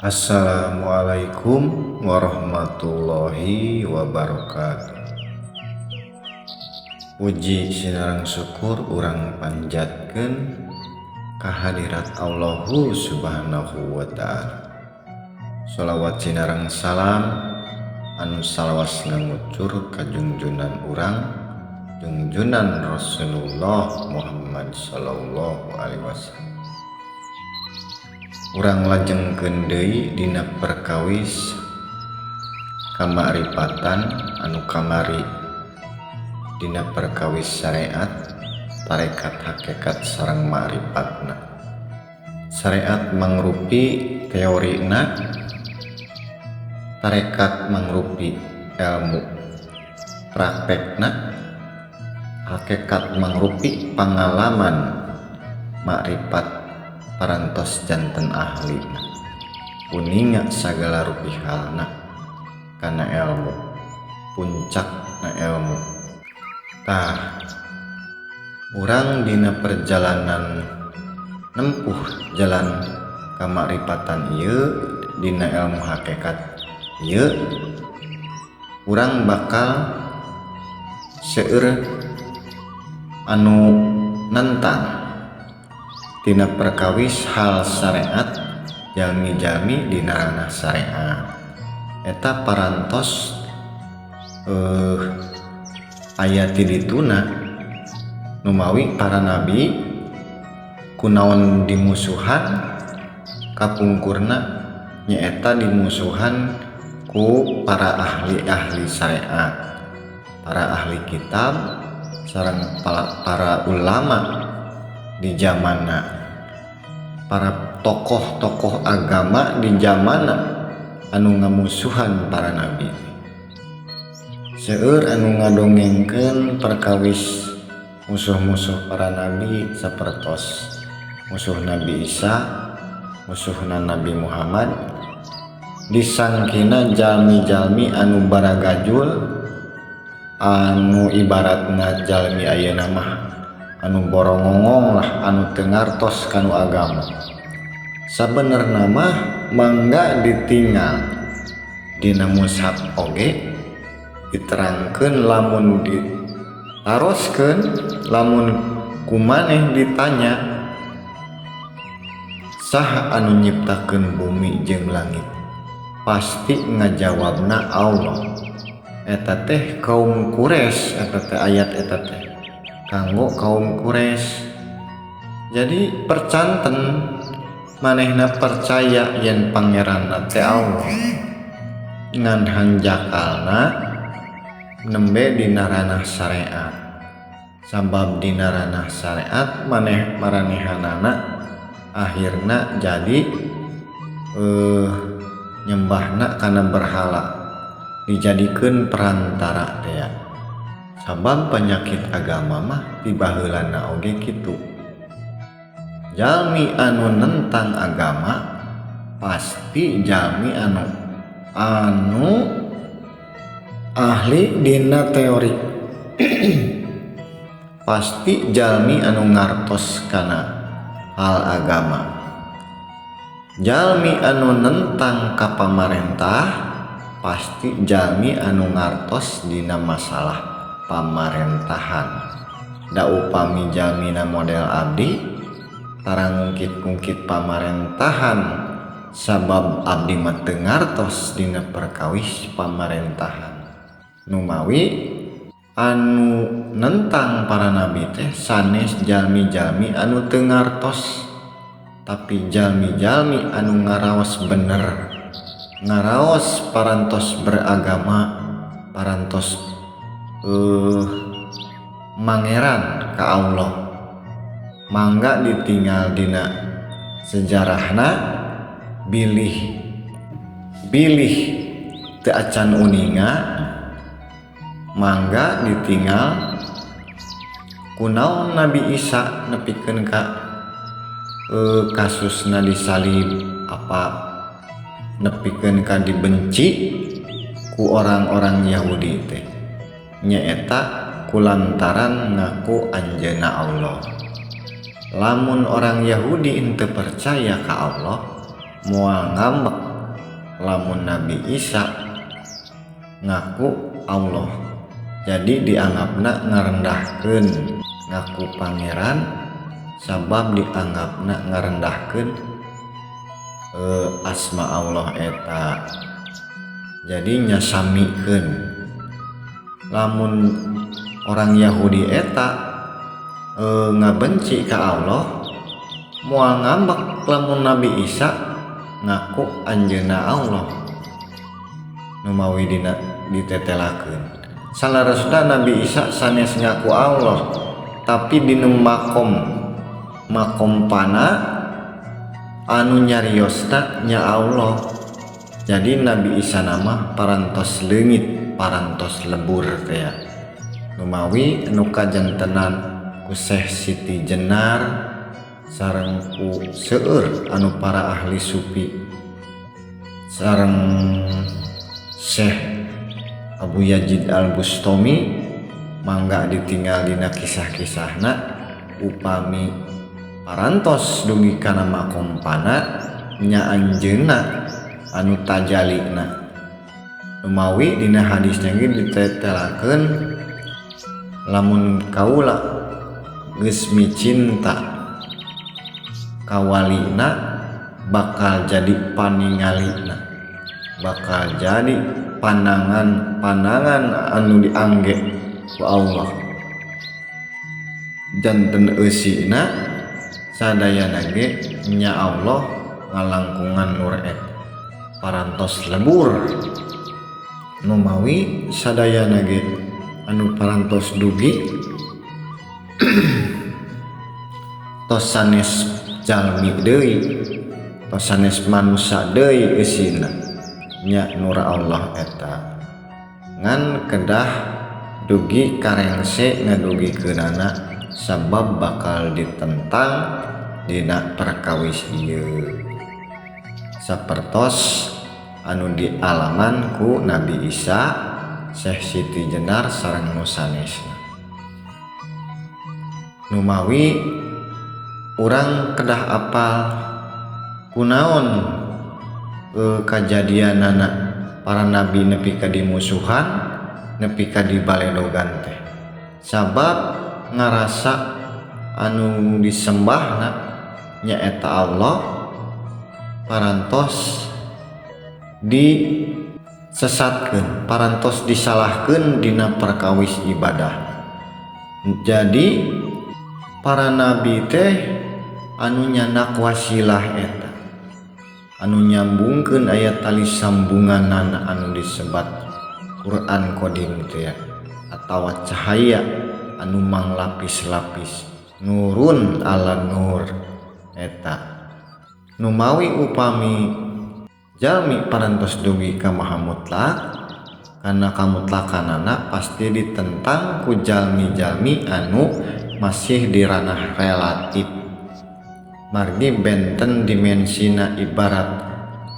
Assalamualaikum warahmatullahi wabarakatuh. Puji sinareng syukur urang panjatkeun kahadirat Allahu subhanahu wa ta'ala. Sholawat sinareng salam anu salawas ngucur ka junjunan urang junjunan Rasulullah Muhammad sallallahu alaihi wasallam. Urang lajengkeun deui dina perkawis kamaripatan anu kamari dina perkawis syariat tarekat hakikat sareng ma'rifatna. Syariat mangrupi teorina, tarekat mangrupi ilmu praktekna, hakikat mangrupi pangalaman, ma'rifat parantos janten ahli kuninga sagala rupihalna kana ilmu puncakna ilmu. Urang dina perjalanan nempuh jalan kamaripatan ieu dina ilmu hakikat ieu urang bakal seueur anu nentang tina perkawis hal syariat jalmi-jalmi dina ranah syariat eta parantos aya ti dituna numawi para nabi kunaon dimusuhan kapungkurna nyaeta dimusuhan ku para ahli-ahli syariat, para ahli kitab sareng para ulama di zamanna, para tokoh-tokoh agama di zamanna anu ngamusuhan para nabi. Seueur anu ngadongengkeun perkawis musuh-musuh para nabi sapertos musuh Nabi Isa, musuhna Nabi Muhammad, disangkina jalmi-jalmi anu baragajul anu ibaratna jalmi ayeuna mah anu borongongong lah, anu teu ngartos kanu agama. Sabenerna mah mangga ditinggal dina mushaf oge diterangkeun lamun ditaroskeun, lamun kumaneh ditanya saha anu nyiptakeun bumi jeung langit, pasti ngajawabna Allah. Eta teh kaum Quraisy, eta teh ayat eta teh kanggo kaum Quraisy. Jadi percanten manehna percaya yen pangeranna teh Allah ngan hanjakalna nembe dina ranah syariat. Sabab dina ranah syariat maneh maranehanana akhirna jadi nyembahna kana berhala, dijadikeun perantara teh. Sabab penyakit agama mah tibaheulana oge kitu. Jalmi anu nentang agama pasti jalmi anu ahli dina teori pasti jalmi anu ngartos kana hal agama. Jalmi anu nentang ka pamarentah pasti jalmi anu ngartos dina masalah pamarentahan. Da upami jalmina model abdi tarang ngungkit-ungkit pamarentahan sabab abdi mah teu ngartos dina perkawis pamarentahan. Numawi anu nentang para nabi teh sanes jalmi-jalmi anu teu ngartos, tapi jalmi-jalmi anu ngaraos bener, ngaraos parantos beragama, parantos mangeran ka Allah, mangga ditinggal dina sejarahna bilih teu acan uninga, mangga ditinggal kunaon Nabi Isa nepikeun ka kasusna disalib, apa nepikeun ka dibenci ku orang-orang Yahudi teh nyaeta kulantaran ngaku anjeunna Allah. Lamun orang Yahudi ente percaya ka Allah, moal ngambek lamun Nabi Isa ngaku Allah, jadi dianggapna ngarendahkeun ngaku pangeran sabab dianggapna ngarendahkeun asma Allah eta. Jadi nyasamikeun lamun orang Yahudi eta ngabenci ka Allah, moal ngambek lamun Nabi Isa ngaku anjeunna Allah, nu mawi dina ditetelakeun. Salarasna Nabi Isa sanes ngaku Allah, tapi dina makom pana anu nyariosna nya Allah. Jadi Nabi Isa nama parantos leungit, parantos lebur teh. Nu mawi anu kajantenan ku Syekh Siti Jenar sareng ku seueur anu para ahli sufi sareng Syekh Abu Yazid Al-Bustami mangga ditinggal dina kisah-kisahna upami parantos dugi kana makompana nya anjeunna anu tajalina. Umawi dina hadisnya ge ditetelakeun lamun kaula geus micinta kawalina bakal jadi paningalina, bakal jadi pandangan anu diangge ku Allah. Janten eusina sadayana ge nya Allah ngalangkungan nur eta parantos lebur. Nu mawi sadayana ge anu parantos dugi tos sanes jalmi deui, tos sanes manusia deui eusina nya nur Allah eta. Ngan kedah dugi karengse ngadugikeunana sabab bakal ditentang dina perkawis ieu sapertos anu dialaman ku Nabi Isa, Syekh Siti Jenar sareng nu sanesna. Nu mawi urang kedah apal kunaon kajadianana para nabi nepi ka dimusuhan, nepi ka dibaledogan teh. Sabab ngarasa anu disembahna nyaeta Allah parantos disesatkeun, parantos disalahkeun dina perkawis ibadah. Jadi para nabi teh anu nyandak wasilah eta, anu nyambungkeun aya tali sambunganana anu disebat Quran Qadim teh atawa cahaya anu manglapis-lapis, nurun ala nur eta. Nu mawi upami jalmi parantos dugi ka maha mutlak, kana kamutlakanana pasti ditentang ku jalmi-jalmi anu masih di ranah relatif. Margi benten dimensina ibarat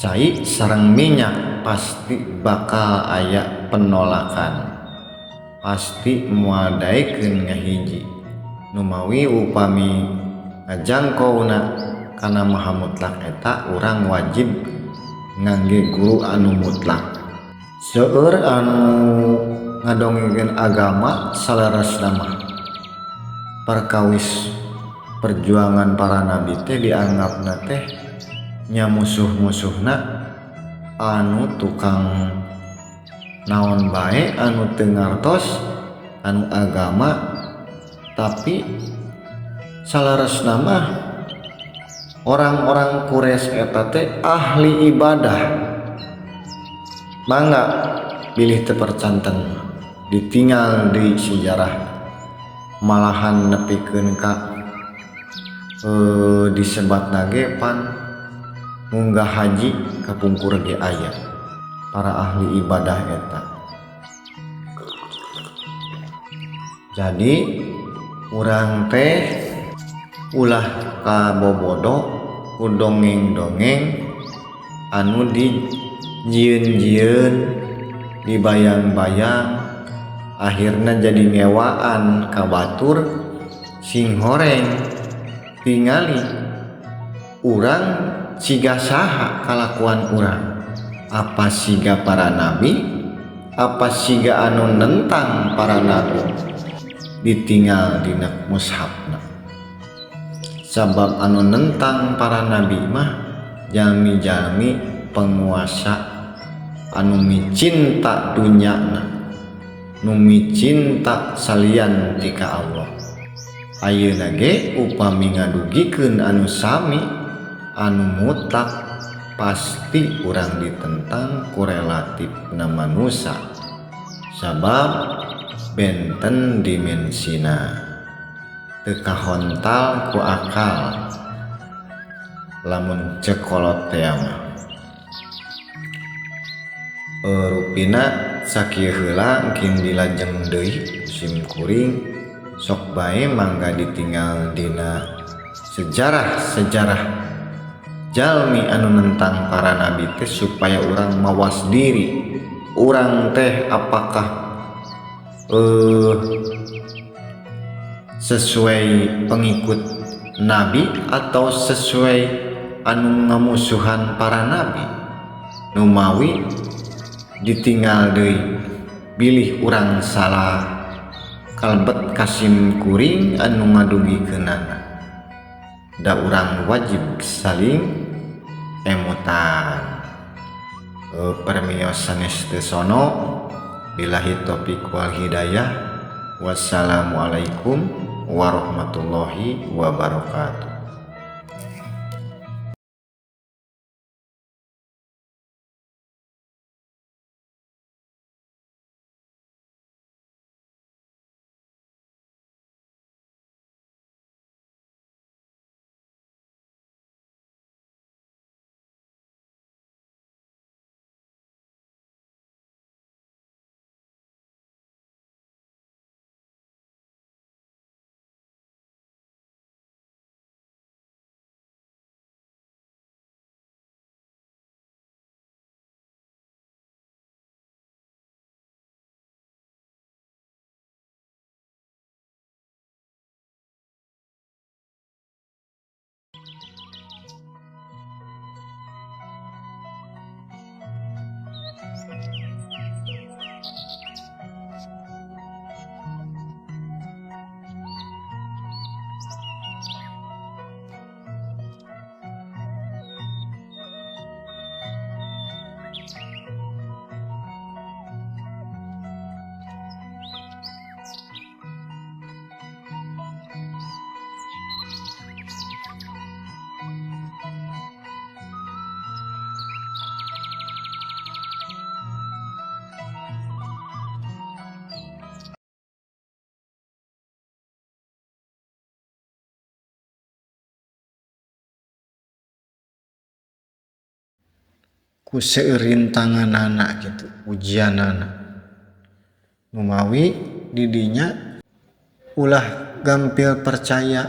cai sareng minyak, pasti bakal aya penolakan, pasti muadaikeun ngahiji. Nu mawi upami ngajangkouna kana maha mutlak eta urang wajib ngangge guru anu mutlak. Seueur anu ngadongengkeun agama salarasna mah perkawis perjuangan para nabi teh dianggapna teh nya musuh-musuhna anu tukang naon bae, anu teu ngartos anu agama, tapi salarasna mah orang-orang Quraisy eta teh ahli ibadah. Mangga pilih teu percanten ditinggal di sejarah, malahan nepikeun ka disebatna ge pan munggah haji kapungkur ge aya para ahli ibadah eta. Jadi urang teh ulah kabobodo ku dongeng-dongeng anu dijieun-jieun, dibayang-bayang, akhirna jadi ngewaan ka batur sing horeng. Tingali urang ciga saha kalakuan urang apa siga para nabi, apa siga anu nentang para nabi ditinggal dina mushafna. Sabab anu nentang para nabi mah jalmi-jalmi penguasa anu micinta dunyana, nu micinta salian tika Allah. Ayeuna ge upami ngadugikeun anu sami anu mutlak pasti urang ditentang ku relatifna manusia, sabab benten dimensina teu kahontal ku akal lamun cekolot teh mah. Rupina sakieu heula engkin dilajeng deui musim kuring sok bae mangga ditinggal dina sejarah-sejarah jalmi anu nentang para nabi teh supaya urang mawas diri urang teh apakah sesuai pengikut nabi atau sesuai anu ngamusuhan para nabi. Numawi ditinggal deui bilih urang salah kalbet kasim kuring anu ngadugikeunana, da urang wajib saling emutan. Permios sanes teu sono, billahi taufiq wal hidayah. Wassalamualaikum warahmatullahi wabarakatuh. Ku seurintanganana gitu ujianana, numawi didinya ulah gampil percaya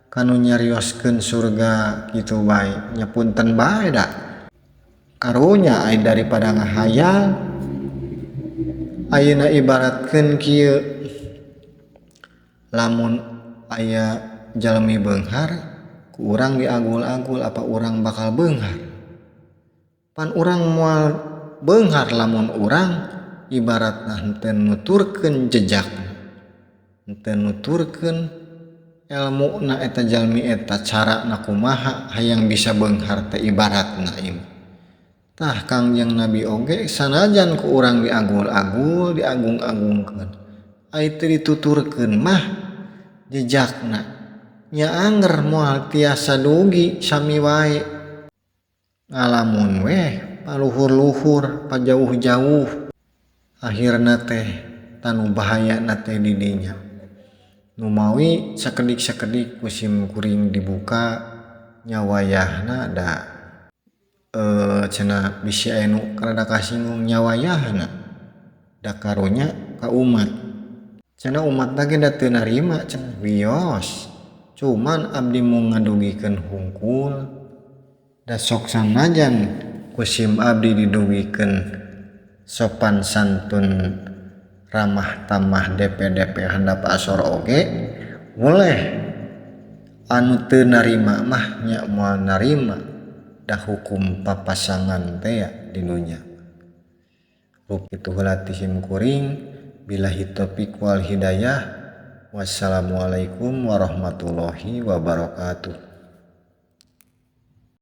kanu nyarioskeun surga gitu bae nyapunten bae da karunya ai daripada ngahayal. Ayeuna ibaratkeun kieu, lamun aya jalmi beunghar ku urang diagul-agul apa urang bakal beunghar. Pan urang moal beunghar lamun urang ibaratna henteu nuturkeun jejakna, henteu nuturkeun elmuna eta jalmi eta carana kumaha hayang bisa beunghar teh ibaratna ieu. Tah Kangjeng Nabi oge sanajan ku urang diagul-agul diagung-agungkeun ai teu dituturkeun mah jejakna nya anger moal tiasa dugi sami wae. Ngalamun weh paluhur-luhur pajauh-jauh akhirna teh tanu bahayana teh didinya. Numawi sakedik-sakedik musim kuring dibuka nyawayahna da cenah bisi aya nu karada kasinggung nyawayahna da karunya ka umat. Cenah umat lagi da teu narima cenah wios. Cuman abdi mung ngadugikeun hungkul da sok sanajan kusim abdi didugikeun sopan santun ramah tamah DP handap asor oge boleh anu teu narima mah nya moal narima dah hukum papasangan teh ya dinunya. Rup itu heula tihim kuring, billahi taufiq wal hidayah. Wassalamualaikum warahmatullahi wabarakatuh.